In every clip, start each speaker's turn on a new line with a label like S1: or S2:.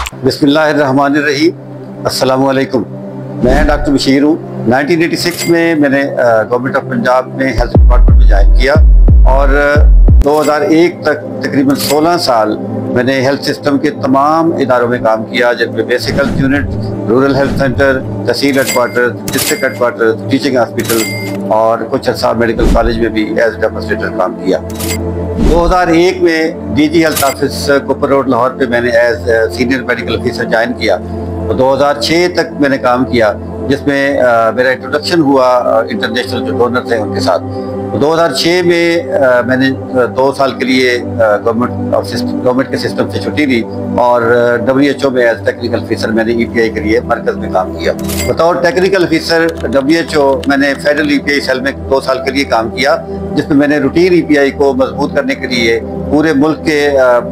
S1: बिस्मिल्लाहिर्रहमानिर्रहीम। अस्सलामुअलैकुम। मैं डॉक्टर बशीर हूँ। 1986 में मैंने गवर्नमेंट ऑफ पंजाब में हेल्थ डिपार्टमेंट में ज्वाइन किया और 2001 तक तकरीबन 16 साल मैंने हेल्थ सिस्टम के तमाम इदारों में काम किया, जिनमें basic health unit, rural health centre, tehsil headquarter, district headquarter, teaching hospital और कुछ अर्सा मेडिकल कॉलेज में भी एज डेमोस्ट्रेटर काम किया। 2001 में DG health office Cooper road Lahore पे मैंने as senior medical officer join किया। तो 2006 तक मैंने काम किया, जिसमें मेरा इंट्रोडक्शन हुआ इंटरनेशनल जो डोनर थे उनके साथ। तो 2006 में मैंने 2 साल के लिए गवर्नमेंट के सिस्टम से छुट्टी ली और WHO में एज टेक्निकल ऑफिसर मैंने EPI के लिए मरकज़ में काम किया। बतौर टेक्निकल ऑफिसर WHO मैंने फेडरल EPI सेल में 2 साल के लिए काम किया, जिसमें मैंने रूटीन EPI को मजबूत करने के लिए पूरे मुल्क के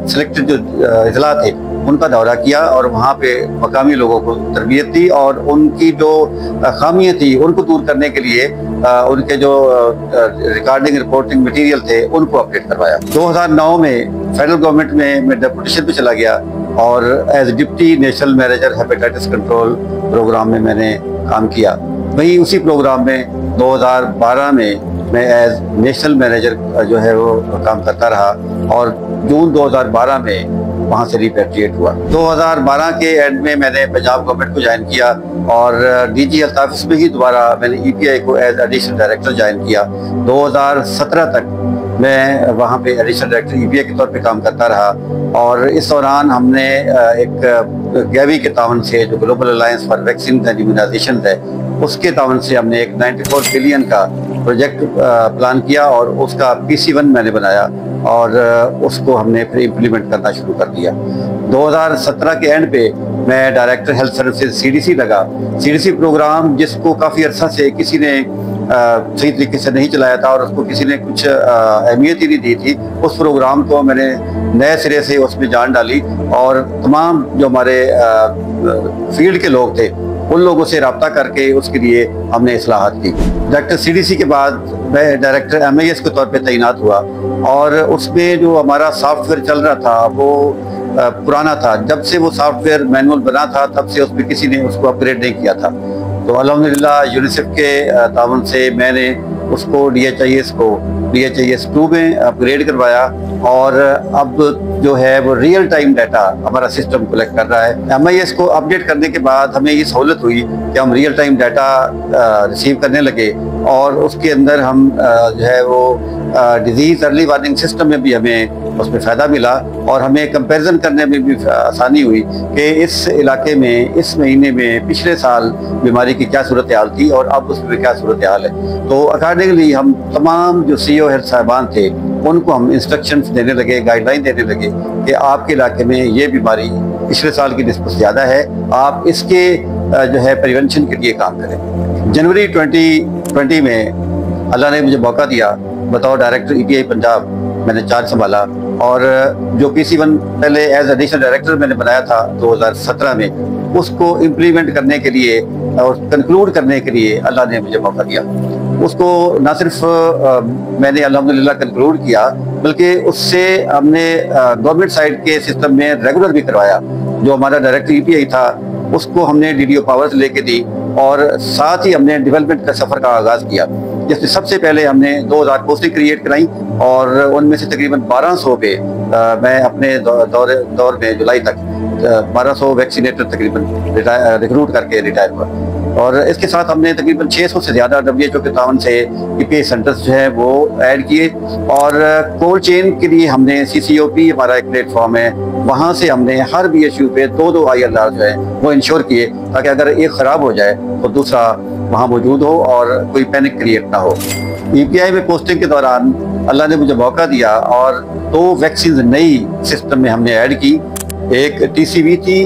S1: सिलेक्टेड जो अजला थे उनका दौरा किया और वहाँ पे मकामी लोगों को तरबियत दी और उनकी जो खामियाँ थी उनको दूर करने के लिए उनके जो रिकॉर्डिंग रिपोर्टिंग मटेरियल थे उनको अपडेट करवाया। 2009 में फेडरल गवर्नमेंट में मैं डेपुटेशन पे चला गया और as deputy national manager hepatitis control program में मैंने काम किया। वहीं उसी प्रोग्राम में 2012 में मैं एज नेशनल मैनेजर जो है वो काम करता रहा और जून 2012 में वहाँ से रिपेट्रिएट हुआ। 2012 के एंड में मैंने पंजाब गवर्नमेंट को ज्वाइन किया और डीजी हेल्थ ऑफिस में ही दोबारा मैंने EPI को एज एडिशनल डायरेक्टर ज्वाइन किया। 2017 तक मैं वहाँ पे एडिशनल डायरेक्टर EPI के तौर पे काम करता रहा और इस दौरान हमने एक गैवी के तावन से जो global alliance for vaccine and immunization है उसके तावन से हमने एक 94 बिलियन का प्रोजेक्ट प्लान किया और उसका PC1 मैंने बनाया और उसको हमने फिर इम्प्लीमेंट करना शुरू कर दिया। 2017 के एंड पे मैं डायरेक्टर हेल्थ सर्विसेज CDC लगा। CDC प्रोग्राम जिसको काफ़ी अर्सा से किसी ने सही तरीके से नहीं चलाया था और उसको किसी ने कुछ अहमियत ही नहीं दी थी, उस प्रोग्राम को मैंने नए सिरे से उसमें जान डाली और तमाम जो हमारे फील्ड के लोग थे उन लोगों से रब्ता करके उसके लिए हमने इस्लाहात की। डायरेक्टर CDC के बाद मैं डायरेक्टर MIS के तौर पे तैनात हुआ और उसमें जो हमारा सॉफ्टवेयर चल रहा था वो पुराना था। जब से वो सॉफ्टवेयर मैनुअल बना था तब से उसमें किसी ने उसको अपग्रेड नहीं किया था। तो अल्हम्दुलिल्लाह यूनिसेफ के तावन से मैंने उसको DHIS 2 में अपग्रेड करवाया और अब जो है वो रियल टाइम डाटा हमारा सिस्टम कलेक्ट कर रहा है। MIS को अपडेट करने के बाद हमें ये सहूलत हुई कि हम रियल टाइम डाटा रिसीव करने लगे और उसके अंदर हम जो है वो डिजीज़ अर्ली वार्निंग सिस्टम में भी हमें उसमें फ़ायदा मिला और हमें कंपैरिजन करने में भी आसानी हुई कि इस इलाके में इस महीने में पिछले साल बीमारी की क्या सूरत हाल थी और अब उसमें क्या सूरत हाल है। तो अकॉर्डिंगली हम तमाम जो CEO हेल्थ साहिबान थे उनको हम इंस्ट्रक्शंस देने लगे, गाइडलाइन देने लगे कि आपके इलाके में ये बीमारी पिछले साल की निस्बत ज़्यादा है, आप इसके जो है प्रिवेंशन के लिए काम करें। जनवरी 2020 में अल्लाह ने मुझे मौका दिया, बतौर डायरेक्टर EPI पंजाब मैंने चार्ज संभाला और जो PC1 पहले एज एडिशनल डायरेक्टर मैंने बनाया था 2017 में, उसको इम्प्लीमेंट करने के लिए और कंक्लूड करने के लिए अल्लाह ने मुझे मौका दिया। उसको ना सिर्फ मैंने अल्हम्दुलिल्लाह कंक्लूड किया बल्कि उससे हमने गवर्नमेंट साइड के सिस्टम में रेगुलर भी करवाया। जो हमारा डायरेक्टर EPI था उसको हमने DDO पावर्स लेके दी और साथ ही हमने डेवलपमेंट का सफ़र का आगाज़ किया, जिसमें सबसे पहले हमने 2000 पोस्टें क्रिएट कराई और उनमें से तकरीबन 1200 पे मैं अपने दौर में जुलाई तक 1200 वैक्सीनेटर तकरीबन रिक्रूट करके रिटायर हुआ और इसके साथ हमने तकरीबन 600 से ज़्यादा WHO के तावन से EPI सेंटर्स जो है वो ऐड किए और कोल्ड चेन के लिए हमने CCOP हमारा एक प्लेटफॉर्म है, वहाँ से हमने हर BSU पे 2 ILR जो है वो इंश्योर किए ताकि अगर एक ख़राब हो जाए तो दूसरा वहाँ मौजूद हो और कोई पैनिक क्रिएट ना हो। EPI में पोस्टिंग के दौरान अल्लाह ने मुझे मौका दिया और 2 वैक्सीन नई सिस्टम में हमने ऐड की। एक TCV थी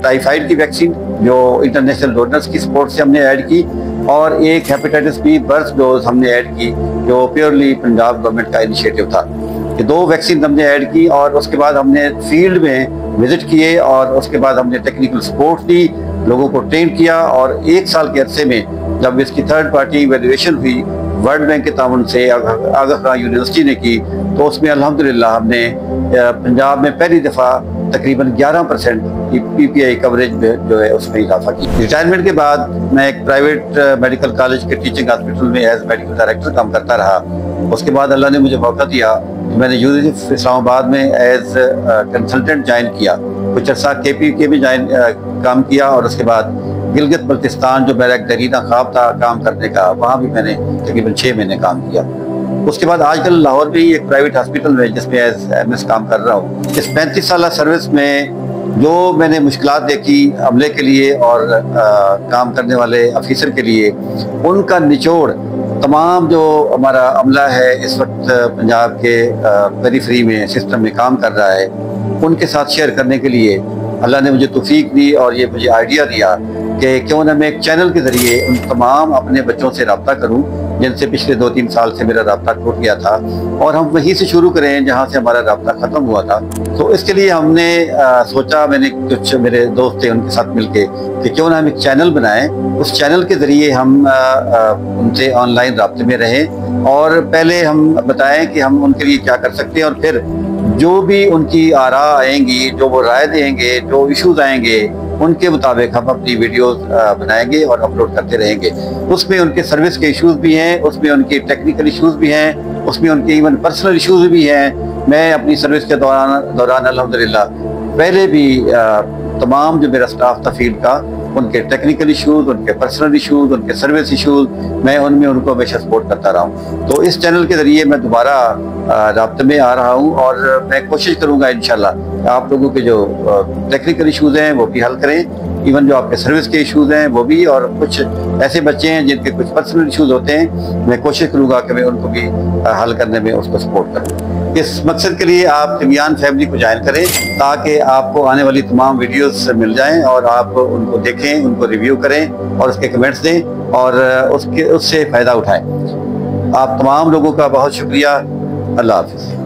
S1: टाइफाइड की वैक्सीन जो इंटरनेशनल डोनर्स की सपोर्ट से हमने ऐड की और एक हेपेटाइटिस B बर्स्ट डोज हमने ऐड की जो प्योरली पंजाब गवर्नमेंट का इनिशिएटिव था। ये 2 वैक्सीन हमने ऐड की और उसके बाद हमने फील्ड में विजिट किए और उसके बाद हमने टेक्निकल सपोर्ट दी, लोगों को ट्रेन किया और 1 साल के अरसे में जब इसकी थर्ड पार्टी इवैल्यूएशन हुई वर्ल्ड बैंक के ताउन से आगा खान यूनिवर्सिटी ने की तो उसमें अल्हम्दुलिल्लाह हमने पंजाब में पहली दफ़ा तकरीबन 11% PPI कवरेज जो है उसमें इजाफा किया। रिटायरमेंट के बाद मैं एक प्राइवेट मेडिकल कॉलेज के टीचिंग हॉस्पिटल में एज मेडिकल डायरेक्टर काम करता रहा। उसके बाद अल्लाह ने मुझे मौका दिया, मैंने यूनिवर्सिटी इस्लामाबाद में एज कंसल्टेंट ज्वाइन किया। कुछ अर्सा KPK में ज्वाइन काम किया और उसके बाद गिलगित बल्तिस्तान जो मेरा एक दरीना ख्वाब था काम करने का, वहाँ भी मैंने तकरीबन 6 महीने काम किया। उसके बाद आजकल लाहौर में ही एक प्राइवेट हॉस्पिटल में जिसमें एज MS काम कर रहा हूँ। इस 35 साल सर्विस में जो मैंने मुश्किलात देखी अमले के लिए और काम करने वाले अफिसर के लिए, उनका निचोड़ तमाम जो हमारा अमला है इस वक्त पंजाब के पेरिफेरी में सिस्टम में काम कर रहा है, उनके साथ शेयर करने के लिए अल्लाह ने मुझे तौफीक दी और ये मुझे आइडिया दिया कि क्यों ना मैं एक चैनल के ज़रिए उन तमाम अपने बच्चों से रब्ता करूं जिनसे पिछले 2-3 साल से मेरा रब्ता टूट गया था, और हम वहीं से शुरू करें जहां से हमारा रब्ता ख़त्म हुआ था। तो इसके लिए हमने सोचा, मैंने कुछ मेरे दोस्त थे उनके साथ मिलके कि क्यों ना हम एक चैनल बनाएं, उस चैनल के ज़रिए हम उनसे ऑनलाइन रब्ते में रहें और पहले हम बताएं कि हम उनके लिए क्या कर सकते हैं, और फिर जो भी उनकी आरा आएंगी, जो वो राय देंगे, जो इश्यूज आएंगे, उनके मुताबिक हम अपनी वीडियोस बनाएंगे और अपलोड करते रहेंगे। उसमें उनके सर्विस के इश्यूज भी हैं, उसमें उनके टेक्निकल इश्यूज भी हैं, उसमें उनके इवन पर्सनल इश्यूज भी हैं। मैं अपनी सर्विस के दौरान अल्हम्दुलिल्लाह पहले भी तमाम जो मेरा स्टाफ था फील्ड का, उनके टेक्निकल इश्यूज, उनके पर्सनल इश्यूज, उनके सर्विस इश्यूज, मैं उनमें उनको हमेशा सपोर्ट करता रहा हूँ। तो इस चैनल के ज़रिए मैं दोबारा राब्ते में आ रहा हूँ और मैं कोशिश करूँगा इंशाल्लाह आप लोगों के जो टेक्निकल इश्यूज हैं वो भी हल करें, इवन जो आपके सर्विस के इश्यूज हैं वो भी, और कुछ ऐसे बच्चे हैं जिनके कुछ पर्सनल इश्यूज होते हैं, मैं कोशिश करूँगा कि मैं उनको भी हल करने में उसको सपोर्ट करूँ। इस मकसद के लिए आप तिबियान फैमिली को ज्वाइन करें ताकि आपको आने वाली तमाम वीडियोस मिल जाएं और आप उनको देखें, उनको रिव्यू करें और उसके कमेंट्स दें और उससे फ़ायदा उठाएं। आप तमाम लोगों का बहुत शुक्रिया। अल्लाह हाफ़िज़।